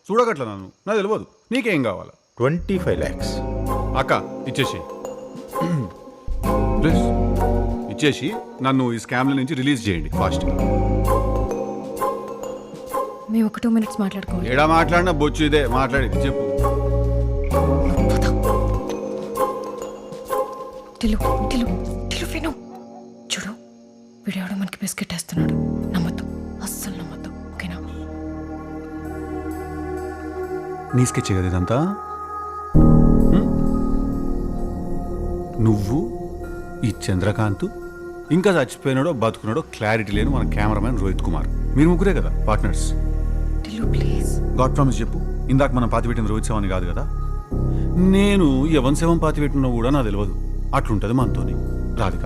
చూడగట్ల నన్ను నాకు తెలియదు. నీకేం కావాలా? 25 lakhs. అక్క ఇచ్చేసి ప్లీజ్ ఇచ్చేసి నన్ను ఈ స్కామ్ల నుంచి రిలీజ్ చేయండి ఫాస్ట్గా. మేము ఒక 2 minutes మాట్లాడుకోవాలి. ఏడా మాట్లాడినా బొచ్చు ఇదే మాట్లాడేది. చెప్పు. టిలు టిలు టిలు విను. చూడు వీడెవడో మనకి బిస్కెట్ వేస్తున్నాడు. నమ్మద్దు, అస్సలు నమ్మద్దు. ఓకేనా? నీ స్కెచ్ కదా ఇదంతా? నువ్వు ఈ చంద్రకాంత్ ఇంకా చచ్చిపోయినాడో బతుకున్నాడో క్లారిటీ లేని మన కెమెరామెన్ రోహిత్ కుమార్, మీరు ముగ్గురే కదా పార్ట్నర్స్? టిలు ప్లీజ్. గాడ్ ప్రామిస్ చెప్పు. ఇందాక మనం పాతిపెట్టిన రోహిత్ శవం కాదు కదా? నేను ఎవరి శవం పాతిపెట్టినా కూడా నాకు తెలియదు. అట్లుంటుంది మనతోని రాధిక.